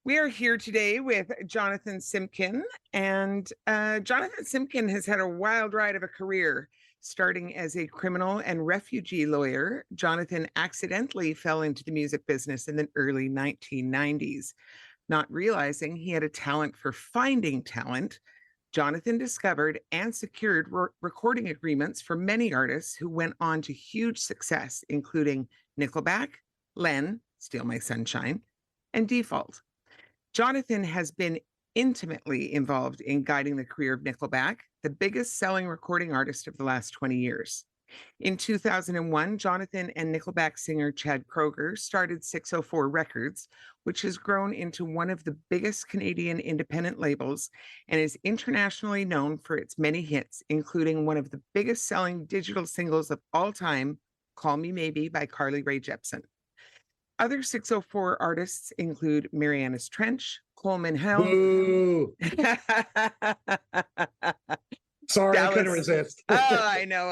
We are here today with Jonathan Simkin, and Jonathan Simkin has had a wild ride of a career. Starting as a criminal and refugee lawyer, Jonathan accidentally fell into the music business in the early 1990s. Not realizing he had a talent for finding talent, Jonathan discovered and secured recording agreements for many artists who went on to huge success, including Nickelback, Len, Steal My Sunshine, and Default. Jonathan has been intimately involved in guiding the career of Nickelback, the biggest selling recording artist of the last 20 years. In 2001, Jonathan and Nickelback singer Chad Kroeger started 604 Records, which has grown into one of the biggest Canadian independent labels and is internationally known for its many hits, including one of the biggest selling digital singles of all time, Call Me Maybe by Carly Rae Jepsen. Other 604 artists include Marianas Trench, Coleman Hell. Boo! Sorry, I couldn't resist. I know.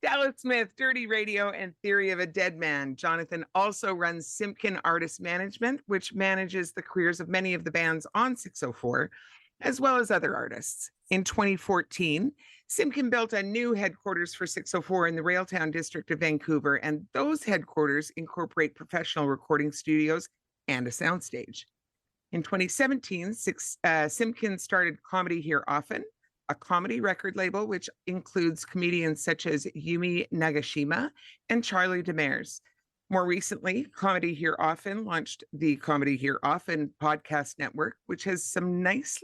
Dallas Smith, Dirty Radio, and Theory of a Dead Man. Jonathan also runs Simkin Artist Management, which manages the careers of many of the bands on 604, as well as other artists. In 2014, Simkin built a new headquarters for 604 in the Railtown district of Vancouver, and those headquarters incorporate professional recording studios and a soundstage. In 2017, Simkin started Comedy Here Often, a comedy record label which includes comedians such as Yumi Nagashima and Charlie Demers. More recently, Comedy Here Often launched the Comedy Here Often podcast network, which has some nice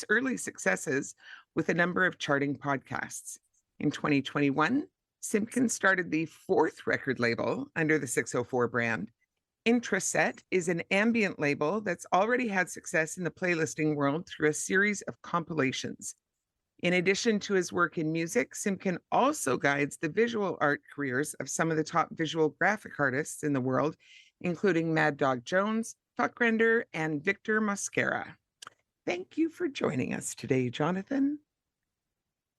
early successes with a number of charting podcasts. In 2021, Simkin started the fourth record label under the 604 brand. Intraset is an ambient label that's already had success in the playlisting world through a series of compilations. In addition to his work in music, Simkin also guides the visual art careers of some of the top visual graphic artists in the world, including Mad Dog Jones, Fuckrender, and Victor Mosquera. Thank you for joining us today, Jonathan.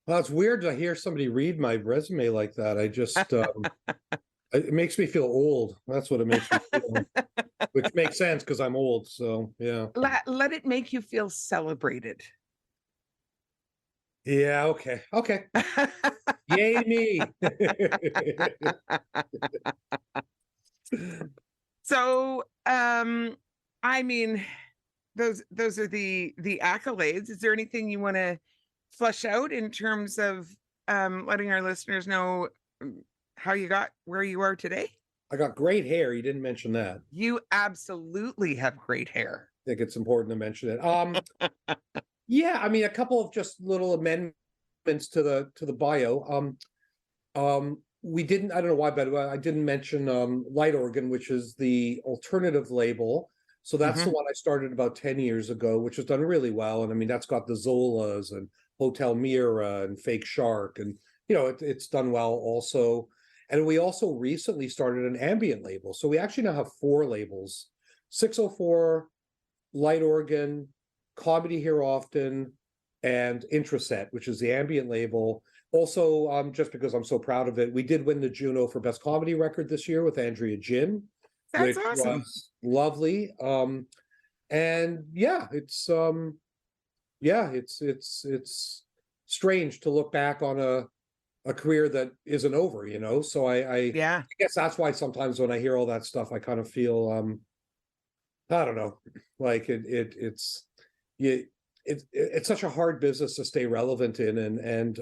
Well, it's weird to hear somebody read my resume like that. I just, it makes me feel old. That's what it makes me feel, which makes sense because I'm old. So, yeah. Let it make you feel celebrated. Yeah, okay. Yay me. So, I mean, those are the accolades. Is there anything you want to flesh out in terms of letting our listeners know how you got where you are today? I got great hair. You didn't mention that. You absolutely have great hair. I think it's important to mention it. Yeah, I mean, a couple of just little amendments to the bio. We didn't, I don't know why, but I didn't mention Light Organ, which is the alternative label. So that's the one I started about 10 years ago, which has done really well. And I mean, that's got the Zolas and Hotel Mira and Fake Shark, and it's done well also. And we also recently started an ambient label. So we actually now have 4 labels: 604, Light Organ, Comedy Here Often, and Intraset, which is the ambient label. Also, just because I'm so proud of it, we did win the Juno for Best Comedy Record this year with Andrea Jin, That's which awesome. was lovely. And yeah, it's strange to look back on a career that isn't over, So I guess that's why sometimes when I hear all that stuff, I kind of feel I don't know, like it's such a hard business to stay relevant in, and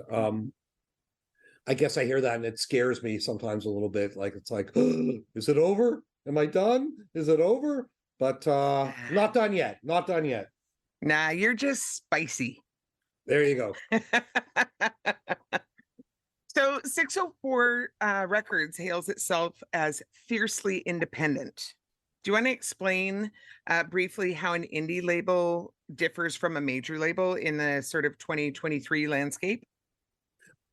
I guess I hear that and it scares me sometimes a little bit. Like it's like, is it over? Am I done? Is it over? But not done yet. Not done yet. Nah, you're just spicy. There you go. So 604 Records hails itself as fiercely independent. Do you want to explain briefly how an indie label differs from a major label in the sort of 2023 landscape?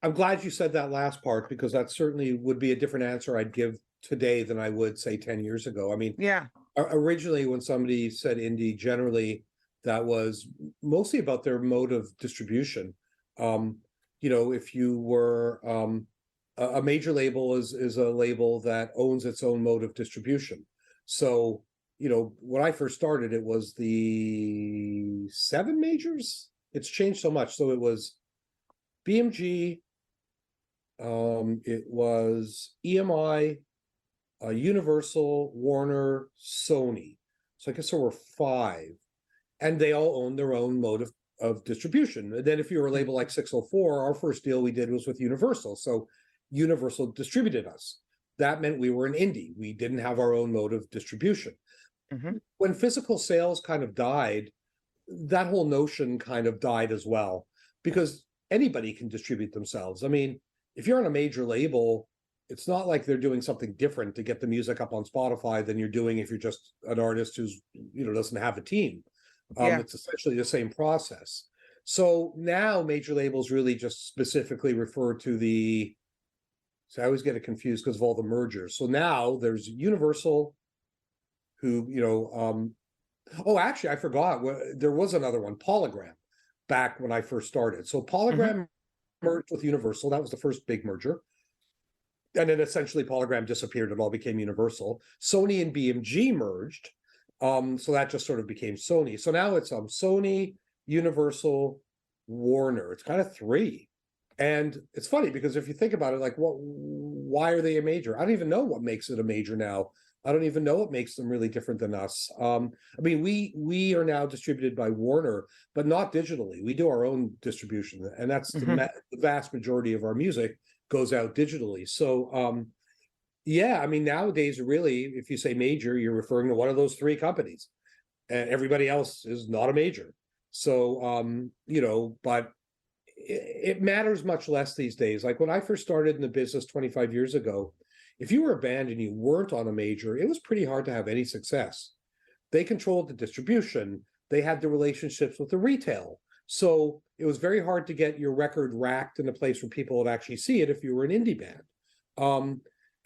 I'm glad you said that last part, because that certainly would be a different answer I'd give today than I would say 10 years ago. I mean, yeah, originally when somebody said indie, generally that was mostly about their mode of distribution. If you were a major label is a label that owns its own mode of distribution. So when I first started, it was the 7 majors. It's changed so much. So it was BMG, it was EMI, Universal, Warner, Sony. So I guess there were 5, and they all own their own mode of distribution. And then if you were a label like 604, our first deal we did was with Universal. So Universal distributed us. That meant we were an indie. We didn't have our own mode of distribution. Mhm. When physical sales kind of died, that whole notion kind of died as well, because anybody can distribute themselves. I mean, if you're on a major label, it's not like they're doing something different to get the music up on Spotify than you're doing if you're just an artist who's, doesn't have a team. Yeah. It's essentially the same process. So now major labels really just specifically refer to so I always get it confused because of all the mergers. So now there's Universal, who, oh, actually, I forgot. There was another one, Polygram, back when I first started. So Polygram merged with Universal. That was the first big merger. And then essentially Polygram disappeared. It all became Universal. Sony and BMG merged. So that just sort of became Sony. So now it's Sony, Universal, Warner. It's kind of 3. And it's funny because if you think about it, like, why are they a major? I don't even know what makes it a major now. I don't even know what makes them really different than us. I mean, we are now distributed by Warner, but not digitally. We do our own distribution, and that's the vast majority of our music goes out digitally. So, yeah, I mean, nowadays, really, if you say major, you're referring to one of those 3 companies, and everybody else is not a major. So, but it matters much less these days. Like when I first started in the business 25 years ago, if you were a band and you weren't on a major, it was pretty hard to have any success. They controlled the distribution. They had the relationships with the retail. So it was very hard to get your record racked in a place where people would actually see it if you were an indie band.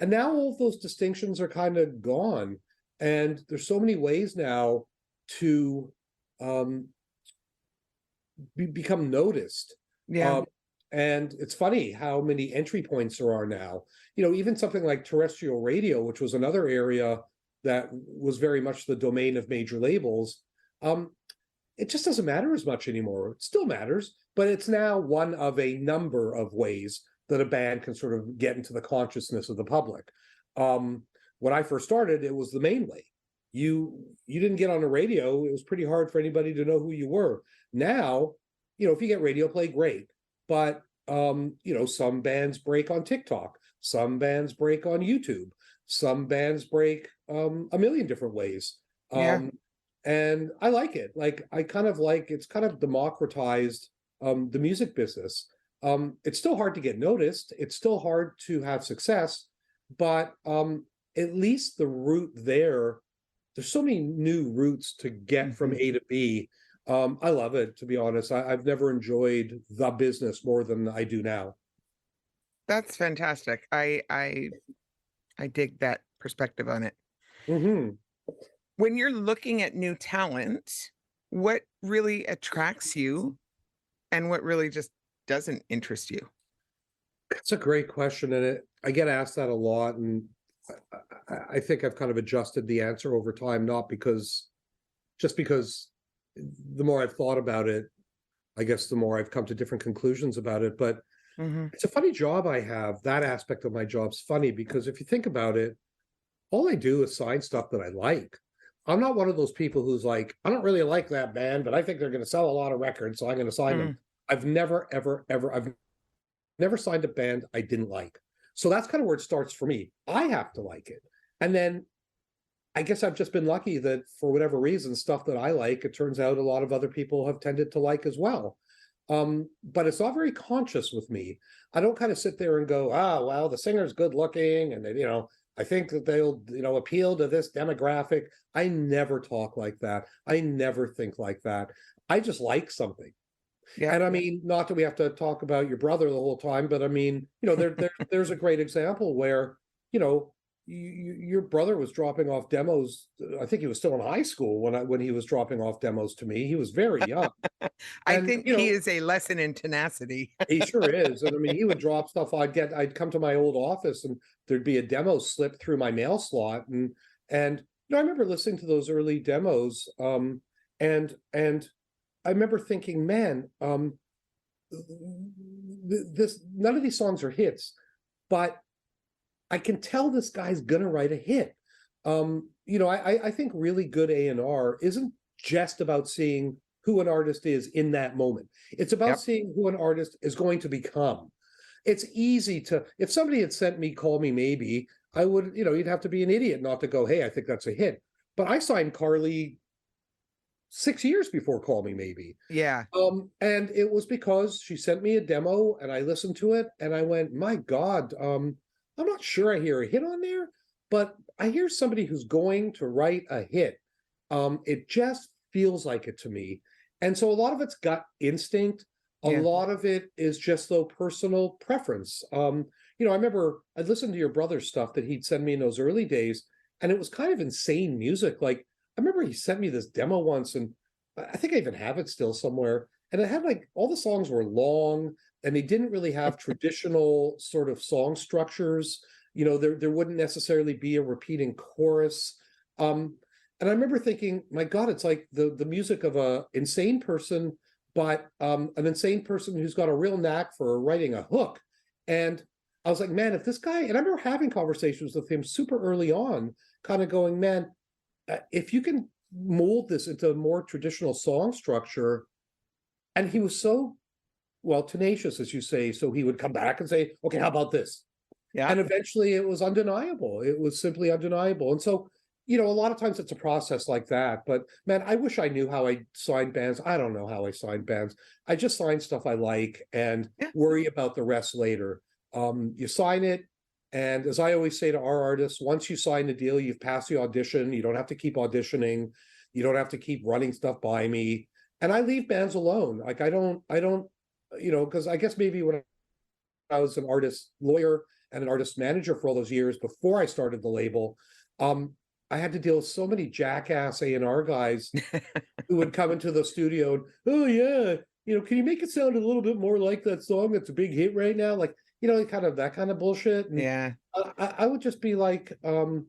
And now all of those distinctions are kind of gone. And there's so many ways now to become noticed. Yeah. And it's funny how many entry points there are now. Even something like terrestrial radio, which was another area that was very much the domain of major labels. It just doesn't matter as much anymore. It still matters, but it's now one of a number of ways that a band can sort of get into the consciousness of the public. When I first started, it was the main way. You didn't get on the radio. It was pretty hard for anybody to know who you were. Now, if you get radio play, great. But, some bands break on TikTok. Some bands break on YouTube. Some bands break a million different ways. And I like it. Like, it's kind of democratized the music business. It's still hard to get noticed. It's still hard to have success. But at least the route there's so many new routes to get from A to B. I love it, to be honest. I've never enjoyed the business more than I do now. That's fantastic. I dig that perspective on it. When you're looking at new talent, what really attracts you and what really just doesn't interest you? That's a great question. And I get asked that a lot. And I think I've kind of adjusted the answer over time, not because the more I've thought about it, I guess the more I've come to different conclusions about it. But it's a funny job I have. That aspect of my job's funny because if you think about it, all I do is sign stuff that I like. I'm not one of those people who's like, I don't really like that band, but I think they're going to sell a lot of records, so I'm going to sign them. I've never signed a band I didn't like. So that's kind of where it starts for me. I have to like it. And then I guess I've just been lucky that for whatever reason, stuff that I like, it turns out a lot of other people have tended to like as well. But it's not very conscious with me. I don't kind of sit there and go, well, the singer's good looking and, I think that they'll, appeal to this demographic. I never talk like that. I never think like that. I just like something. Yeah. And I mean, not that we have to talk about your brother the whole time, but I mean, there's a great example where, your brother was dropping off demos. I think he was still in high school when he was dropping off demos to me. He was very young. I think he is a lesson in tenacity. He sure is. And I mean, he would drop stuff. I'd come to my old office and there'd be a demo slip through my mail slot. And I remember listening to those early demos, and I remember thinking, man, this none of these songs are hits, but I can tell this guy's gonna write a hit. I think really good A&R isn't just about seeing who an artist is in that moment. It's about Yep. seeing who an artist is going to become. It's easy to, if somebody had sent me Call Me Maybe, I would, you'd have to be an idiot not to go, hey, I think that's a hit. But I signed Carly 6 years before Call Me Maybe. Yeah. And it was because she sent me a demo and I listened to it and I went, my God, I'm not sure I hear a hit on there, but I hear somebody who's going to write a hit. It just feels like it to me. And so a lot of it's gut instinct. A Yeah. lot of it is just though personal preference. I remember I'd listened to your brother's stuff that he'd send me in those early days, and it was kind of insane music. Like I remember he sent me this demo once, and I think I even have it still somewhere. And it had like all the songs were long, and they didn't really have traditional sort of song structures. There wouldn't necessarily be a repeating chorus. And I remember thinking, my God, it's like the music of a insane person, but an insane person who's got a real knack for writing a hook. And I was like, man, if this guy, and I remember having conversations with him super early on, kind of going, man, if you can mold this into a more traditional song structure, and he was so, well, tenacious, as you say, so he would come back and say, okay, how about this? Yeah. And eventually it was undeniable. It was simply undeniable. And so, a lot of times it's a process like that. But man, I wish I knew how I signed bands. I don't know how I signed bands. I just sign stuff I like and Yeah. worry about the rest later. You sign it. And as I always say to our artists, once you sign the deal, you've passed the audition. You don't have to keep auditioning. You don't have to keep running stuff by me. And I leave bands alone. Like I don't, because I guess maybe when I was an artist lawyer and an artist manager for all those years before I started the label, I had to deal with so many jackass A&R guys who would come into the studio and, oh yeah, can you make it sound a little bit more like that song that's a big hit right now? Like, kind of that kind of bullshit. And Yeah. I would just be like, you're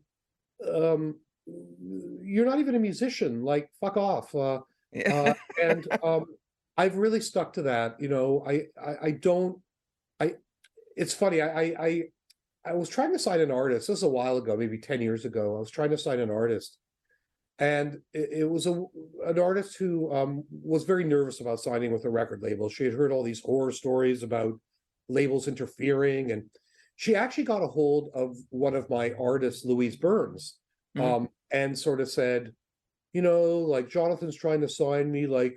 not even a musician, like fuck off. And I've really stuck to that. I don't, it's funny. I was trying to sign an artist. This is a while ago, maybe 10 years ago. I was trying to sign an artist, and it was an artist who was very nervous about signing with a record label. She had heard all these horror stories about labels interfering, and she actually got a hold of one of my artists, Louise Burns, and sort of said, like, Jonathan's trying to sign me, like,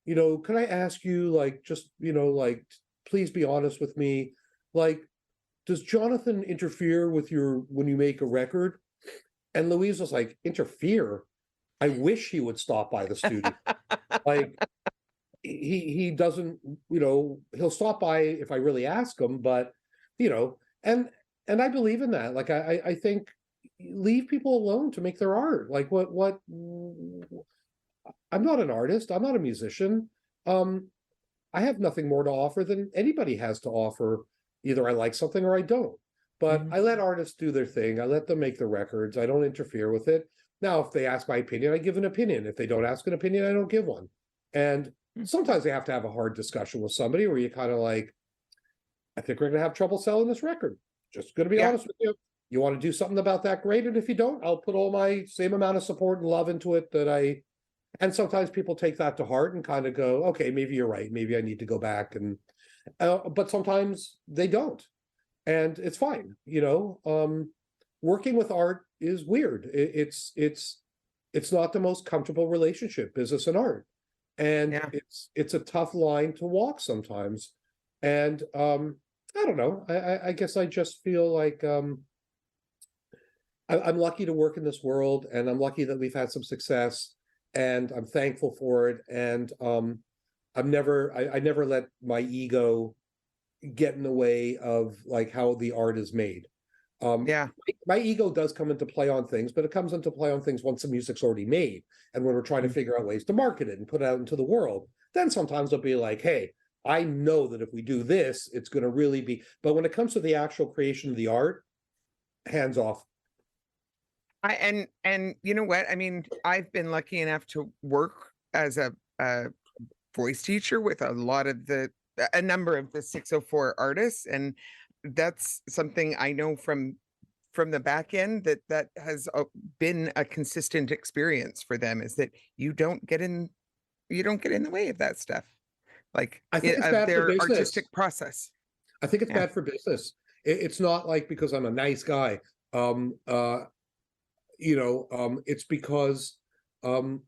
can I ask you, like, just, like, please be honest with me, like, does Jonathan interfere with when you make a record? And Louise was like, interfere? I wish he would stop by the studio. Like he doesn't, he'll stop by if I really ask him, but and I believe in that. Like I think leave people alone to make their art. Like what I'm not an artist, I'm not a musician. I have nothing more to offer than anybody has to offer. Either I like something or I don't. But I let artists do their thing. I let them make the records. I don't interfere with it. Now, if they ask my opinion, I give an opinion. If they don't ask an opinion, I don't give one. And sometimes they have to have a hard discussion with somebody where you kind of like, I think we're going to have trouble selling this record. Just going to be honest with you. You want to do something about that? Great. And if you don't, I'll put all my same amount of support and love into it and sometimes people take that to heart and kind of go, okay, maybe you're right. Maybe I need to go back and but sometimes they don't, and it's fine. Working with art is weird. It's not the most comfortable relationship, business and art, and it's a tough line to walk sometimes. And I don't know. I guess I just feel like I'm lucky to work in this world, and I'm lucky that we've had some success, and I'm thankful for it. And I never let my ego get in the way of like how the art is made. My ego does come into play on things, but it comes into play on things once the music's already made. And when we're trying to figure out ways to market it and put it out into the world, then sometimes I'll be like, hey, I know that if we do this, it's going to really be. But when it comes to the actual creation of the art, hands off. And you know what? I mean, I've been lucky enough to work as a voice teacher with a number of the 604 artists, and that's something I know from the back end that has been a consistent experience for them, is that you don't get in the way of that stuff, like I think it's of bad for their business. artistic process. I think it's Yeah. bad for business. It's not like because I'm a nice guy. Um, uh, it's because um,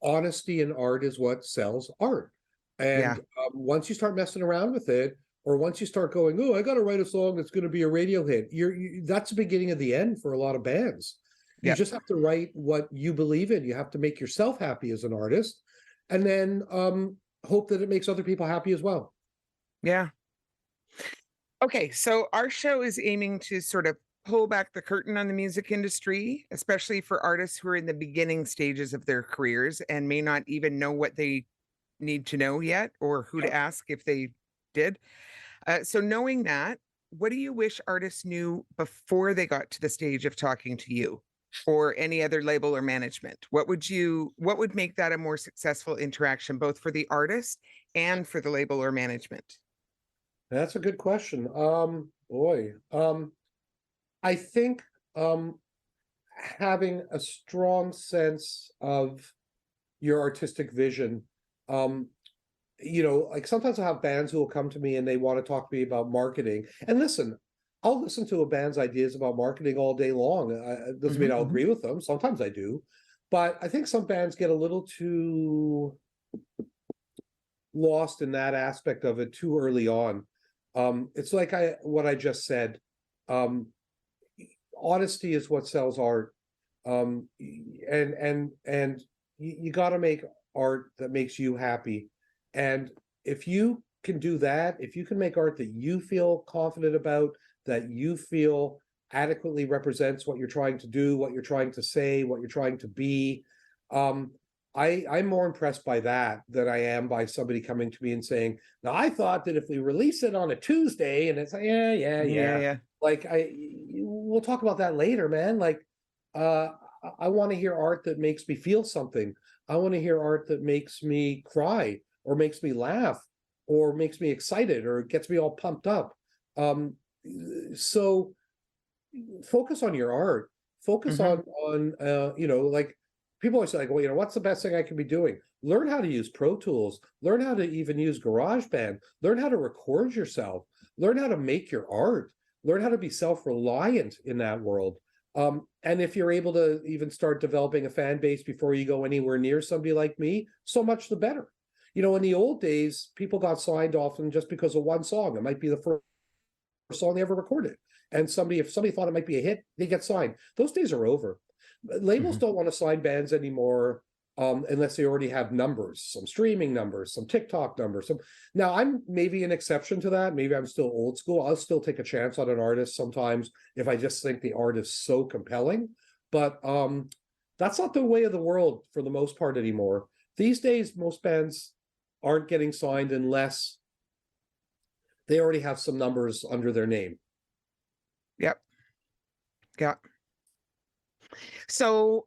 honesty in art is what sells art. And Yeah. once you start messing around with it, or once you start going, oh, I got to write a song that's going to be a radio hit, that's the beginning of the end for a lot of bands. You Yep. just have to write what you believe in. You have to make yourself happy as an artist, and then hope that it makes other people happy as well. Yeah. Okay, so our show is aiming to sort of pull back the curtain on the music industry, especially for artists who are in the beginning stages of their careers and may not even know what they need to know yet or who to ask if they did. So, knowing that, what do you wish artists knew before they got to the stage of talking to you or any other label or management? What would make that a more successful interaction, both for the artist and for the label or management? That's a good question. Boy, I think um, having a strong sense of your artistic vision. Um, like sometimes I have bands who will come to me and they want to talk to me about marketing. And listen, I'll listen to a band's ideas about marketing all day long. It doesn't mean I'll agree with them. Sometimes I do, but I think some bands get a little too lost in that aspect of it too early on. It's like what I just said. Um, Honesty is what sells art. And you got to make art that makes you happy. And if you can do that, if you can make art that you feel confident about, that you feel adequately represents what you're trying to do, what you're trying to say, what you're trying to be, I'm more impressed by that than I am by somebody coming to me and saying, now I thought that if we release it on a Tuesday, and it's like, yeah. Like we'll talk about that later, man. Like uh I want to hear art that makes me feel something. I want to hear art that makes me cry or makes me laugh or makes me excited or gets me all pumped up. Um, so focus on your art. Focus Mm-hmm. on like people always say, like, well, what's the best thing I can be doing? Learn how to use Pro Tools. Learn how to even use GarageBand. Learn how to record yourself. Learn how to make your art. Learn how to be self-reliant in that world. And if you're able to even start developing a fan base before you go anywhere near somebody like me, so much the better. In the old days, people got signed often just because of one song. It might be the first song they ever recorded. And if somebody thought it might be a hit, they get signed. Those days are over. Labels don't want to sign bands anymore unless they already have numbers, some streaming numbers, some TikTok numbers. Now, I'm maybe an exception to that. Maybe I'm still old school. I'll still take a chance on an artist sometimes if I just think the art is so compelling. But that's not the way of the world for the most part anymore. These days, most bands aren't getting signed unless they already have some numbers under their name. Yep. Yeah. So,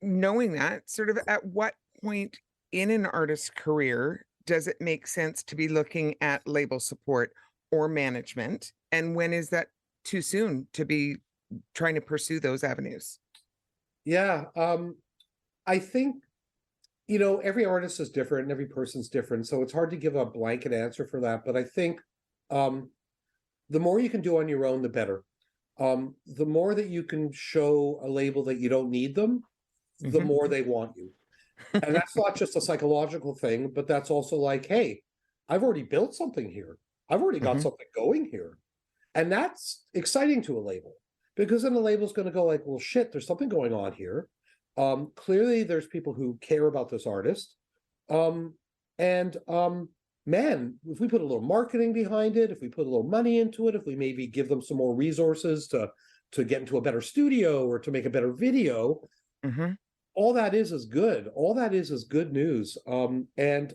knowing that, sort of at what point in an artist's career does it make sense to be looking at label support or management? And when is that too soon to be trying to pursue those avenues? Yeah. I think, every artist is different and every person's different. So it's hard to give a blanket answer for that. But I think the more you can do on your own, the better. The more that you can show a label that you don't need them, the more they want you. And that's not just a psychological thing, but that's also like, hey, I've already built something here. I've already got something going here. And that's exciting to a label because then the label's going to go like, well, shit, there's something going on here. Clearly there's people who care about this artist. And man, if we put a little marketing behind it, if we put a little money into it, if we maybe give them some more resources to get into a better studio or to make a better video, all that is good. All that is good news. Like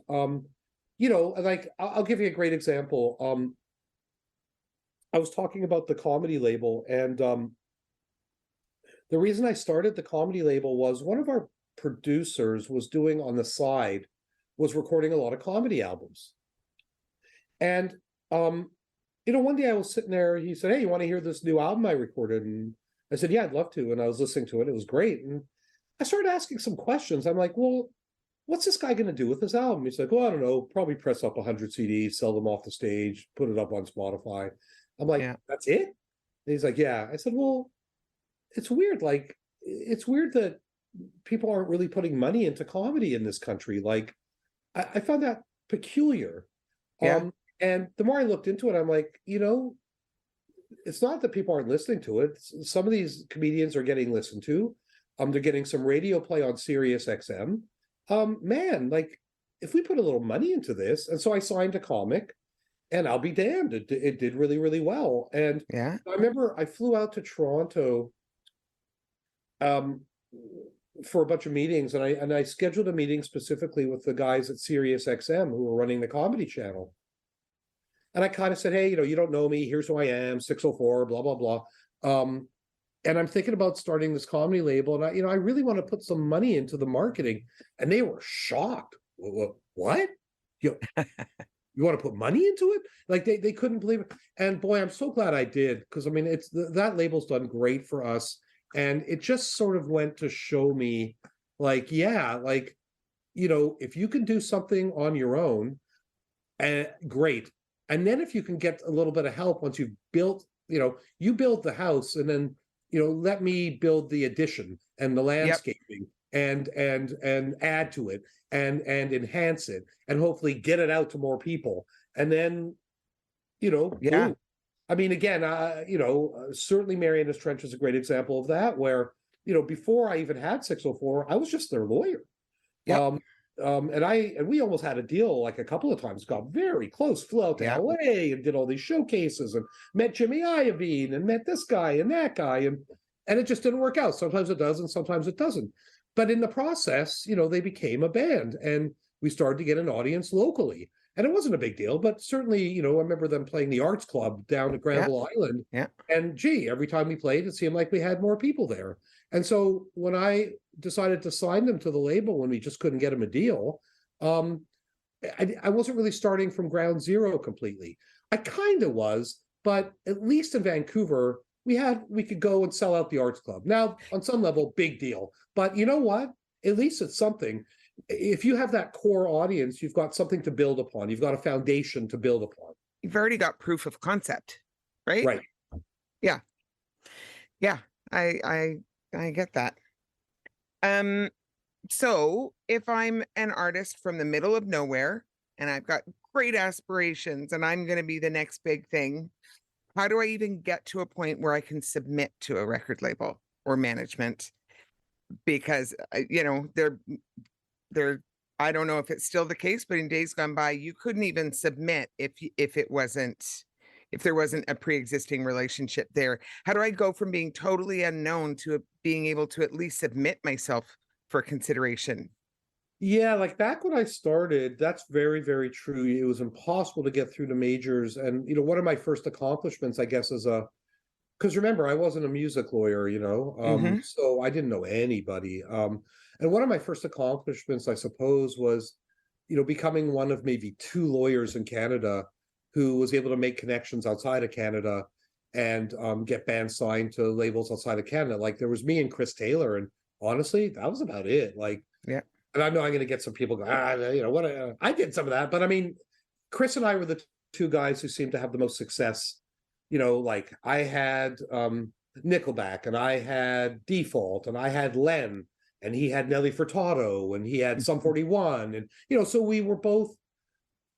I'll give you a great example. I was talking about the comedy label, and The reason I started the comedy label was one of our producers was doing on the side, was recording a lot of comedy albums. And one day I was sitting there, he said, "Hey, you want to hear this new album I recorded?" And I said, "Yeah, I'd love to." And I was listening to it. It was great. And I started asking some questions. I'm like, "Well, what's this guy going to do with this album?" He's like, "Well, I don't know, probably press up 100 CDs, sell them off the stage, put it up on Spotify." I'm like, Yeah. "That's it?" And he's like, "Yeah." I said, "Well, it's weird. Like, it's weird that people aren't really putting money into comedy in this country. Like, I found that peculiar." Yeah. And the more I looked into it, I'm like, it's not that people aren't listening to it. Some of these comedians are getting listened to. They're getting some radio play on Sirius XM. Man, like, if we put a little money into this, and so I signed a comic, and I'll be damned, it did really, really well. And Yeah. I remember I flew out to Toronto for a bunch of meetings, and I scheduled a meeting specifically with the guys at Sirius XM who were running the comedy channel. And I kind of said, "Hey, you don't know me. Here's who I am, 604, blah, blah, blah. And I'm thinking about starting this comedy label. And I really want to put some money into the marketing." And they were shocked. What? You want to put money into it? Like they couldn't believe it. And boy, I'm so glad I did, because I mean, that label's done great for us. And it just sort of went to show me, like, yeah, like, if you can do something on your own, great. And then if you can get a little bit of help once you've built, you build the house, and then, let me build the addition and the landscaping and add to it and enhance it and hopefully get it out to more people. And then, boom. I mean, again, certainly Marianas Trench is a great example of that, where, before I even had 604, I was just their lawyer. Yep. And we almost had a deal like a couple of times, got very close, flew out to LA and did all these showcases and met Jimmy Iovine and met this guy and that guy. And it just didn't work out. Sometimes it does, and sometimes it doesn't. But in the process, they became a band, and we started to get an audience locally. And it wasn't a big deal, but certainly, I remember them playing the Arts Club down at Granville Island. Yeah. And gee, every time we played, it seemed like we had more people there. And so when I decided to sign them to the label, when we just couldn't get them a deal, I wasn't really starting from ground zero completely. I kind of was, but at least in Vancouver, we could go and sell out the Arts Club. Now, on some level, big deal. But you know what? At least it's something. If you have that core audience, you've got something to build upon. You've got a foundation to build upon. You've already got proof of concept, right? Right. Yeah. Yeah. I get that. So if I'm an artist from the middle of nowhere and I've got great aspirations and I'm going to be the next big thing, how do I even get to a point where I can submit to a record label or management? Because, they're I don't know if it's still the case, but in days gone by, you couldn't even submit if there wasn't a pre-existing relationship there. How do I go from being totally unknown to being able to at least submit myself for consideration? Yeah, like back when I started, that's very, very true. It was impossible to get through to majors. And, one of my first accomplishments, I guess, because remember, I wasn't a music lawyer, so I didn't know anybody. And one of my first accomplishments, I suppose, was, becoming one of maybe two lawyers in Canada who was able to make connections outside of Canada and get bands signed to labels outside of Canada. Like there was me and Chris Taylor, and honestly, that was about it. Like, yeah. And I know I'm going to get some people going, I did some of that, but I mean, Chris and I were the two guys who seemed to have the most success. Like I had Nickelback, and I had Default, and I had Len, and he had Nelly Furtado, and he had Sum 41, and so we were both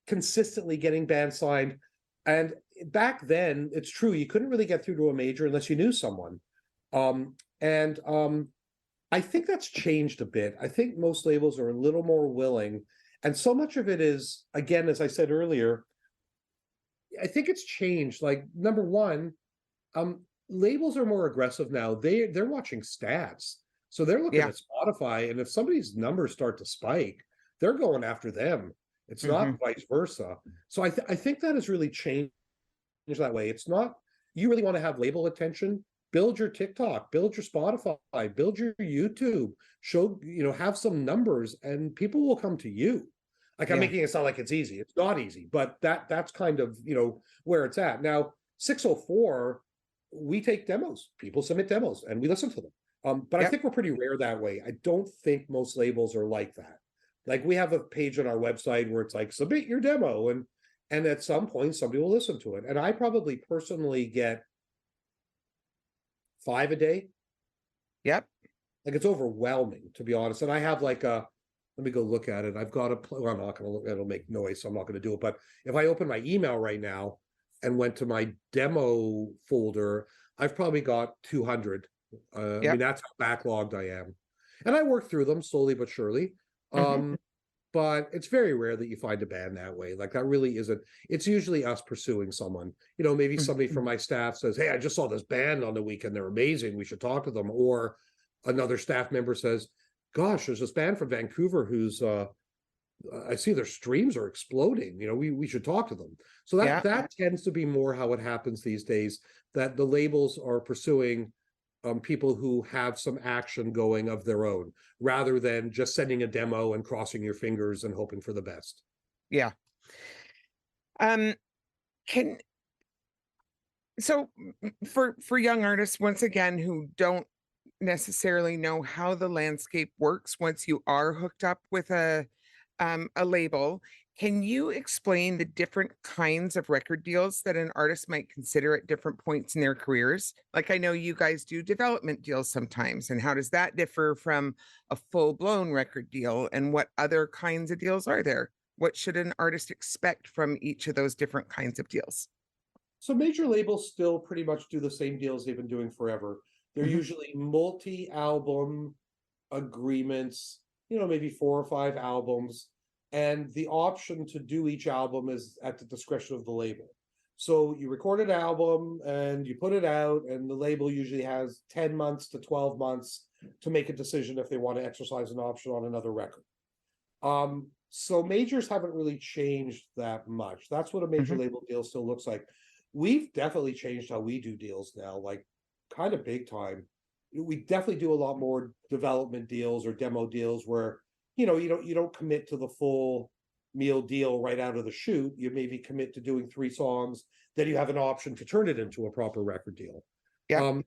consistently getting bands signed. And back then, it's true, you couldn't really get through to a major unless you knew someone. I think that's changed a bit. I think most labels are a little more willing, and so much of it is, again, as I said earlier, I think it's changed. Like, number one, labels are more aggressive now. They're watching stats. So they're looking at Spotify, and if somebody's numbers start to spike, they're going after them. It's not vice versa. So I think that has really changed that way. It's not, you really want to have label attention. build your TikTok, build your Spotify, build your YouTube, show, have some numbers, and people will come to you. Like, I'm Yeah. making it sound like it's easy. It's not easy, but that's kind of, where it's at. Now, 604, we take demos. People submit demos and we listen to them. But I Yep. think we're pretty rare that way. I don't think most labels are like that. Like, we have a page on our website where it's like, submit your demo, and at some point somebody will listen to it. And I probably personally get 5 a day. Yep. Like, it's overwhelming, to be honest. And I have like let me go look at it. I've got well, I'm not going to look, it'll make noise, so I'm not going to do it. But if I open my email right now and went to my demo folder, I've probably got 200. I mean, Yep. that's how backlogged I am. And I work through them slowly but surely. Mhm. But it's very rare that you find a band that way. Like, that really isn't, it's usually us pursuing someone. Maybe somebody Mhm. from my staff says, hey, I just saw this band on the weekend, they're amazing, we should talk to them. Or another staff member says, gosh, there's this band from Vancouver who's I see their streams are exploding, we should talk to them. So Yeah. that tends to be more how it happens these days, that the labels are pursuing people who have some action going of their own, rather than just sending a demo and crossing your fingers and hoping for the best. Yeah. Um, can so for young artists, once again, who don't necessarily know how the landscape works once you are hooked up with a label, can you explain the different kinds of record deals that an artist might consider at different points in their careers? Like, I know you guys do development deals sometimes, and how does that differ from a full-blown record deal? And what other kinds of deals are there? What should an artist expect from each of those different kinds of deals? So major labels still pretty much do the same deals they've been doing forever. They're Mhm. usually multi-album agreements, maybe 4 or 5 albums. And the option to do each album is at the discretion of the label. So you record an album and you put it out, and the label usually has 10 months to 12 months to make a decision if they want to exercise an option on another record. So majors haven't really changed that much. That's what a major Mhm. label deal still looks like. We've definitely changed how we do deals now, like, kind of big time. We definitely do a lot more development deals or demo deals where, you don't commit to the full meal deal right out of the chute. You maybe commit to doing 3 songs, then you have an option to turn it into a proper record deal. Yep. Um,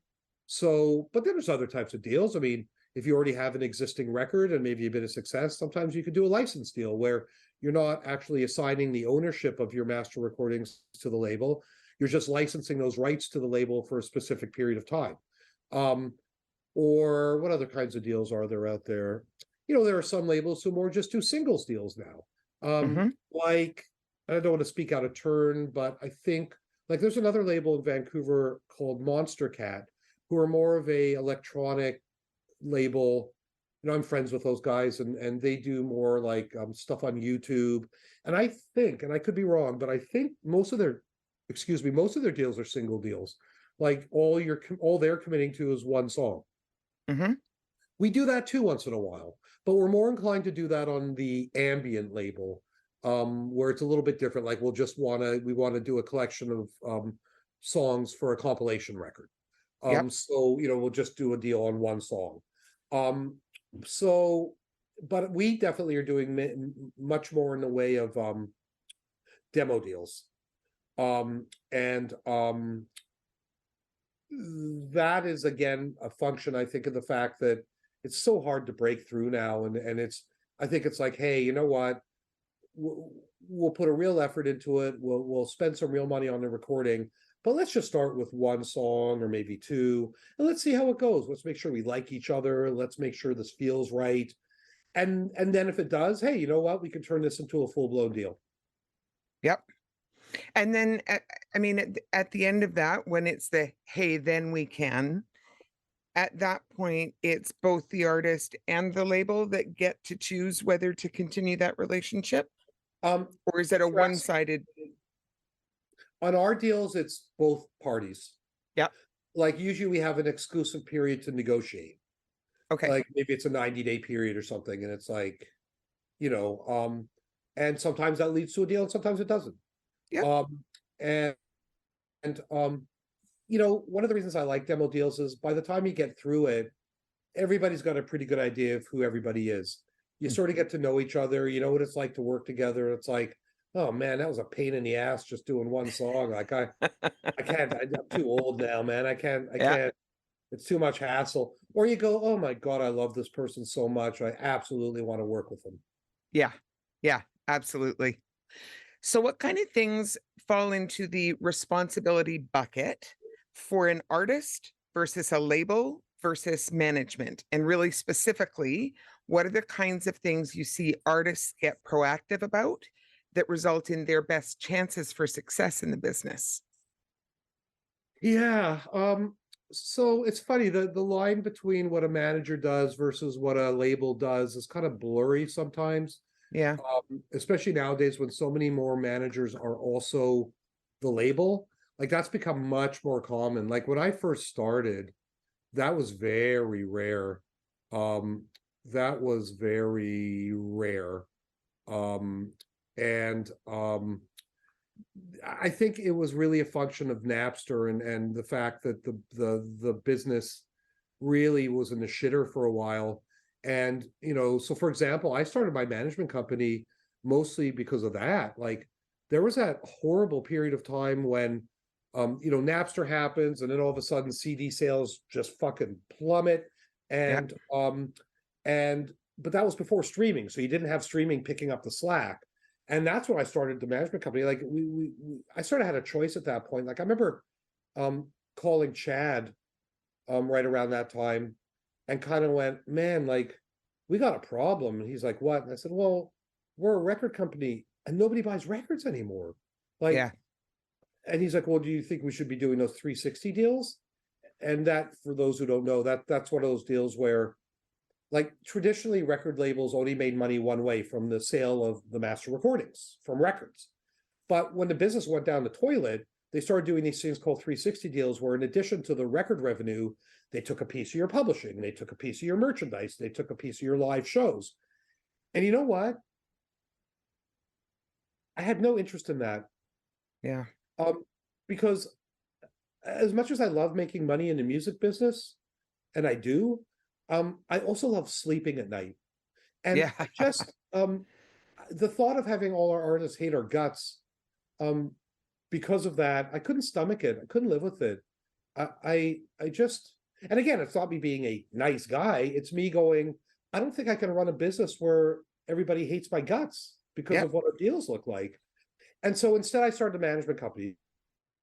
but then there's other types of deals. I mean, if you already have an existing record and maybe a bit of success, sometimes you could do a license deal where you're not actually assigning the ownership of your master recordings to the label. You're just licensing those rights to the label for a specific period of time. Um, or what other kinds of deals are there out there? There are some labels who more just do singles deals now. Mhm. Like, I don't want to speak out of turn, but I think, like, there's another label in Vancouver called Monster Cat, who are more of a electronic label. I'm friends with those guys, and they do more like stuff on YouTube. And I think, and I could be wrong, but I think most of their deals are single deals. Like, all they're committing to is one song. Mhm. We do that too once in a while, but we're more inclined to do that on the ambient label, where it's a little bit different. Like, we want to do a collection of songs for a compilation record. Yep. So we'll just do a deal on one song. Um, so, but we definitely are doing much more in the way of demo deals. And that is, again, a function, I think, of the fact that it's so hard to break through now, and I think it's like, hey, you know what, we'll put a real effort into it, we'll spend some real money on the recording, but let's just start with one song or maybe two, and let's see how it goes. Let's make sure we like each other, let's make sure this feels right, and then if it does, hey, you know what, we can turn this into a full-blown deal. Yep. And then, I mean, at the end of that, when it's the, "Hey, then we can," at that point, it's both the artist and the label that get to choose whether to continue that relationship? um Or is it a Stress. one-sided? On our deals, it's both parties. Yep. Like, usually we have an exclusive period to negotiate. Okay. Like, maybe it's a 90-day period or something, and it's like, you know, and sometimes that leads to a deal and sometimes it doesn't. Yep. Um, and and one of the reasons I like demo deals is by the time you get through it, everybody's got a pretty good idea of who everybody is. You sort of get to know each other. You know what it's like to work together. It's like, oh man, that was a pain in the ass just doing one song. Like I can't. I'm too old now, man. I can't. I Yeah. can't. It's too much hassle. Or you go, oh my God, I love this person so much. I absolutely want to work with them. Yeah. Yeah. Absolutely. So, what kind of things fall into the responsibility bucket for an artist versus a label versus management? And really specifically, what are the kinds of things you see artists get proactive about that result in their best chances for success in the business? Yeah. So it's funny, the line between what a manager does versus what a label does is kind of blurry sometimes. Yeah. Especially nowadays when so many more managers are also the label. Like that's become much more common. Like when I first started, that was very rare. Um, that was very rare. Um, and I think it was really a function of Napster and the fact that the business really was in the shitter for a while. And so for example, I started my management company mostly because of that. Like there was that horrible period of time when Napster happens and then all of a sudden CD sales just fucking plummet. Yeah. And but that was before streaming, so you didn't have streaming picking up the slack. And that's when I started the management company. Like I sort of had a choice at that point. Like I remember calling Chad right around that time and kind of went, man, like we got a problem. And he's like, what? And I said, well, we're a record company and nobody buys records anymore. Like, Yeah. and he's like, well, do you think we should be doing those 360 deals? And that, for those who don't know, that's one of those deals where, like, traditionally record labels only made money one way, from the sale of the master recordings from records. But when the business went down the toilet, they started doing these things called 360 deals, where in addition to the record revenue, they took a piece of your publishing, they took a piece of your merchandise, they took a piece of your live shows. And you know what? I had no interest in that. Yeah. Because as much as I love making money in the music business, and I do, I also love sleeping at night. And Yeah. I just the thought of having all our artists hate our guts, um, because of that, I couldn't stomach it. I couldn't live with it. I just, and again, it's not me being a nice guy. It's me going, I don't think I can run a business where everybody hates my guts because Yeah. of what our deals look like. And so instead, I started a management company,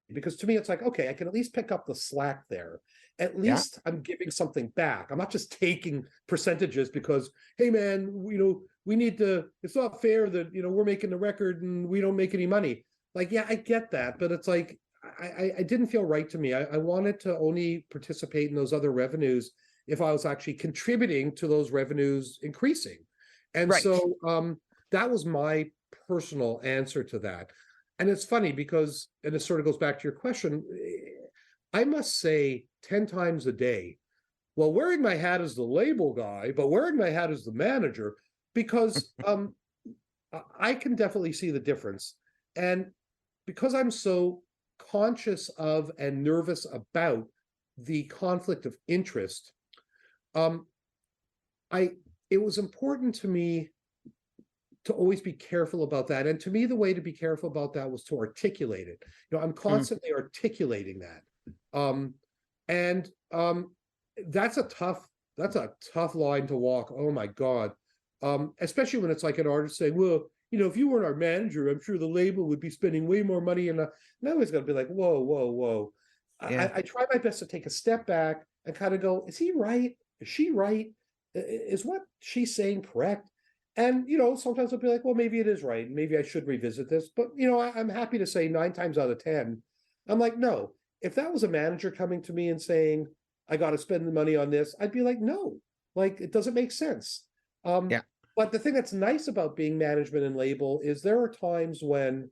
because to me it's like, okay, I can at least pick up the slack there. At Yeah. least I'm giving something back. I'm not just taking percentages because, hey man, we need to, it's not fair that we're making the record and we don't make any money. Like, yeah, I get that, but it's like I didn't feel right to me. I wanted to only participate in those other revenues if I was actually contributing to those revenues increasing. And Right. so that was my personal answer to that. And it's funny because, and it sort of goes back to your question, I must say 10 times a day, well, wearing my hat as the label guy, but wearing my hat as the manager, because I can definitely see the difference. And because I'm so conscious of and nervous about the conflict of interest, um, it was important to me to always be careful about that. And to me, the way to be careful about that was to articulate it. I'm constantly articulating that. And that's a tough line to walk. Oh my God. Especially when it's like an artist saying, well, if you weren't our manager, I'm sure the label would be spending way more money. And I always got to be like, whoa, whoa, whoa. Yeah. I try my best to take a step back and kind of go, is he right? Is she right? Is what she's saying correct? And sometimes I'll be like, well, maybe it is right. Maybe I should revisit this. But I'm happy to say 9 times out of 10, I'm like, no. If that was a manager coming to me and saying, I got to spend the money on this, I'd be like, no, like it doesn't make sense. Yeah. But the thing that's nice about being management and label is there are times when,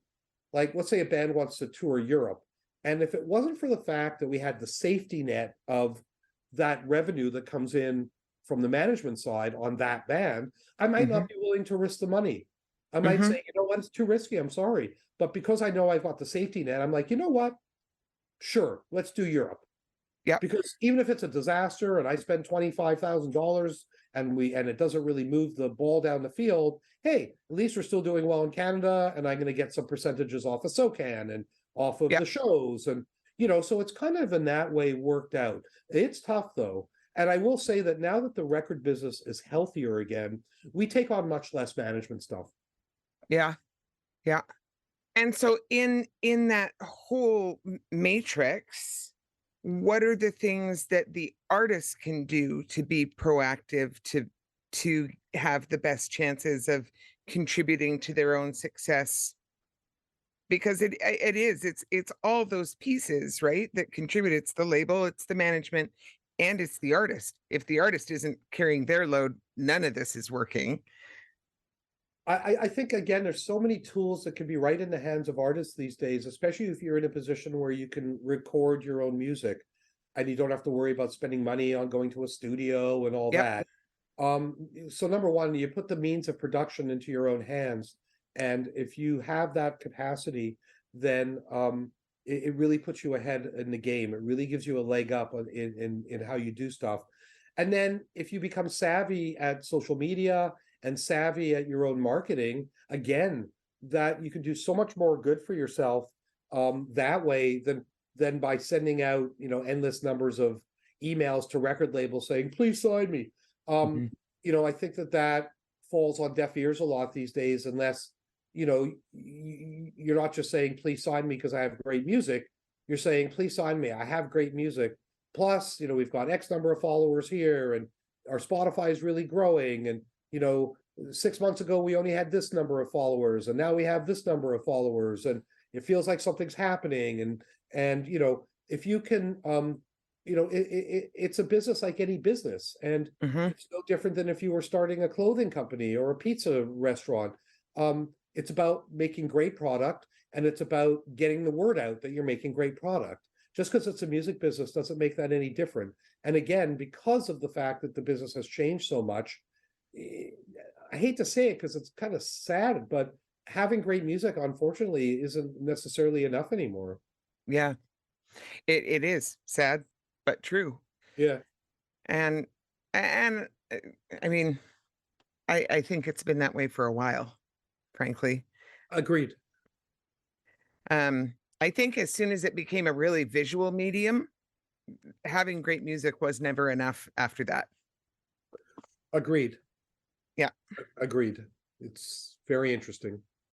like, let's say a band wants to tour Europe, and if it wasn't for the fact that we had the safety net of that revenue that comes in from the management side on that band, I might Hmm. not be willing to risk the money. I might Hmm. say, you know what, it's too risky. I'm sorry. But because I know I've got the safety net, I'm like, you know what? sure, let's do Europe. Yeah. Because even if it's a disaster and I spend $25,000 and it doesn't really move the ball down the field, hey, at least we're still doing well in Canada, and I'm going to get some percentages off of SOCAN and off of Yeah. the shows. And, so it's kind of in that way worked out. It's tough though. And I will say that now that the record business is healthier again, we take on much less management stuff. Yeah. Yeah. And so in that whole matrix, what are the things that the artist can do to be proactive to have the best chances of contributing to their own success? Because it's all those pieces, right, that contribute. It's the label, it's the management, and it's the artist. If the artist isn't carrying their load, none of this is working. I think again, there's so many tools that can be right in the hands of artists these days, especially if you're in a position where you can record your own music and you don't have to worry about spending money on going to a studio and all Yep. that. So number one, you put the means of production into your own hands. And if you have that capacity, then it really puts you ahead in the game. It really gives you a leg up in how you do stuff. And then if you become savvy at social media and savvy at your own marketing, again, that you can do so much more good for yourself that way than by sending out, endless numbers of emails to record labels saying, please sign me. I think that falls on deaf ears a lot these days, unless, you're not just saying, please sign me because I have great music. You're saying, please sign me, I have great music. Plus, we've got X number of followers here, and our Spotify is really growing. And, 6 months ago, we only had this number of followers, and now we have this number of followers. And it feels like something's happening. And, if you can, it's a business like any business. And it's no different than if you were starting a clothing company or a pizza restaurant. It's about making great product, and it's about getting the word out that you're making great product. Just because it's a music business doesn't make that any different. And again, because of the fact that the business has changed so much, I hate to say it because it's kind of sad, but having great music, unfortunately, isn't necessarily enough anymore. Yeah, it is sad, but true. Yeah. And I mean, I think it's been that way for a while, frankly. Agreed. I think as soon as it became a really visual medium, having great music was never enough after that. Agreed. Yeah. Agreed. It's very interesting.